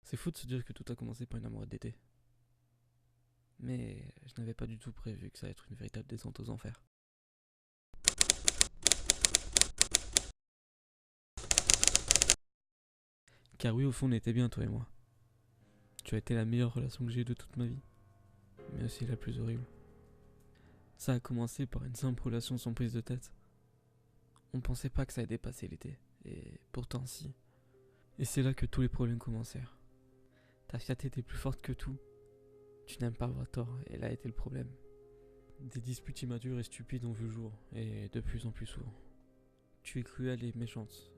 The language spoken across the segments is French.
C'est fou de se dire que tout a commencé par une amourette d'été. Mais je n'avais pas du tout prévu que ça allait être une véritable descente aux enfers. Car oui, au fond, on était bien, toi et moi. Tu as été la meilleure relation que j'ai eue de toute ma vie, mais aussi la plus horrible. Ça a commencé par une simple relation sans prise de tête. On pensait pas que ça allait dépasser l'été, et pourtant si. Et c'est là que tous les problèmes commencèrent. Ta fierté était plus forte que tout. Tu n'aimes pas avoir tort, et là était le problème. Des disputes immatures et stupides ont vu le jour, et de plus en plus souvent. Tu es cruelle et méchante.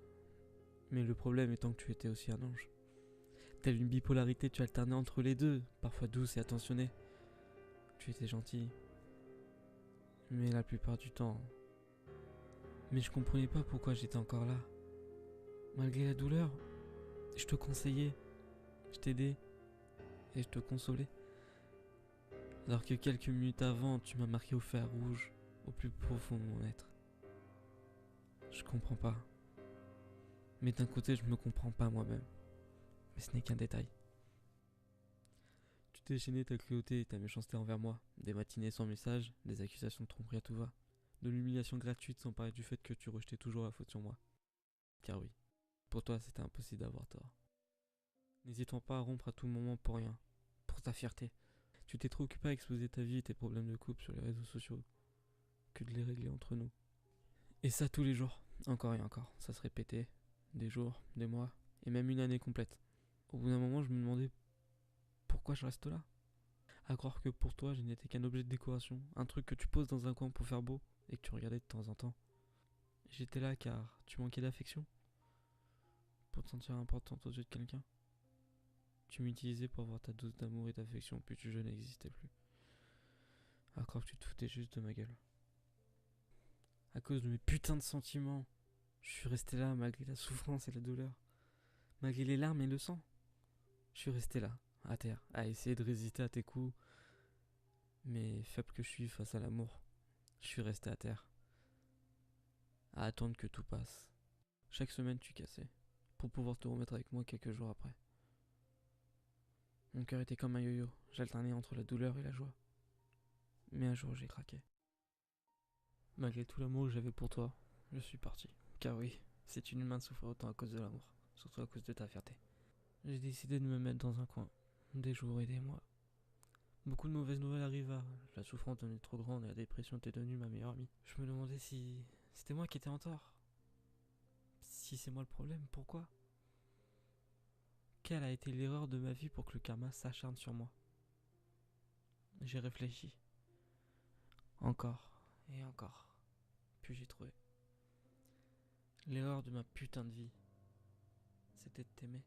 Mais le problème étant que tu étais aussi un ange. Telle une bipolarité, tu alternais entre les deux, parfois douce et attentionnée. Tu étais gentille, mais la plupart du temps. Mais je comprenais pas pourquoi j'étais encore là. Malgré la douleur, je te conseillais, je t'aidais et je te consolais. Alors que quelques minutes avant, tu m'as marqué au fer rouge, au plus profond de mon être. Je comprends pas. Mais d'un côté, je me comprends pas moi-même. Mais ce n'est qu'un détail. Tu déchaînais ta cruauté et ta méchanceté envers moi. Des matinées sans message, des accusations de tromperie à tout va. De l'humiliation gratuite sans parler du fait que tu rejetais toujours la faute sur moi. Car oui, pour toi c'était impossible d'avoir tort. N'hésitant pas à rompre à tout moment pour rien. Pour ta fierté. Tu t'es trop occupé à exposer ta vie et tes problèmes de couple sur les réseaux sociaux que de les régler entre nous. Et ça tous les jours, encore et encore, ça se répétait, des jours, des mois, et même une année complète. Au bout d'un moment, je me demandais pourquoi je reste là. À croire que pour toi, je n'étais qu'un objet de décoration, un truc que tu poses dans un coin pour faire beau et que tu regardais de temps en temps. J'étais là car tu manquais d'affection, pour te sentir importante aux yeux de quelqu'un. Tu m'utilisais pour avoir ta dose d'amour et d'affection, puis je n'existais plus. À croire que tu te foutais juste de ma gueule. À cause de mes putains de sentiments, je suis resté là malgré la souffrance et la douleur, malgré les larmes et le sang. Je suis resté là, à terre, à essayer de résister à tes coups, mais faible que je suis face à l'amour, je suis resté à terre, à attendre que tout passe. Chaque semaine, tu cassais, pour pouvoir te remettre avec moi quelques jours après. Mon cœur était comme un yo-yo, j'alternais entre la douleur et la joie. Mais un jour, j'ai craqué. Malgré tout l'amour que j'avais pour toi, je suis parti. Car oui, c'est inhumain de souffrir autant à cause de l'amour, surtout à cause de ta fierté. J'ai décidé de me mettre dans un coin, des jours et des mois. Beaucoup de mauvaises nouvelles arriva, la souffrance devenait trop grande et la dépression était devenue ma meilleure amie. Je me demandais si c'était moi qui étais en tort. Si c'est moi le problème, pourquoi? Quelle a été l'erreur de ma vie pour que le karma s'acharne sur moi? J'ai réfléchi. Encore et encore. Puis j'ai trouvé. L'erreur de ma putain de vie, c'était de t'aimer.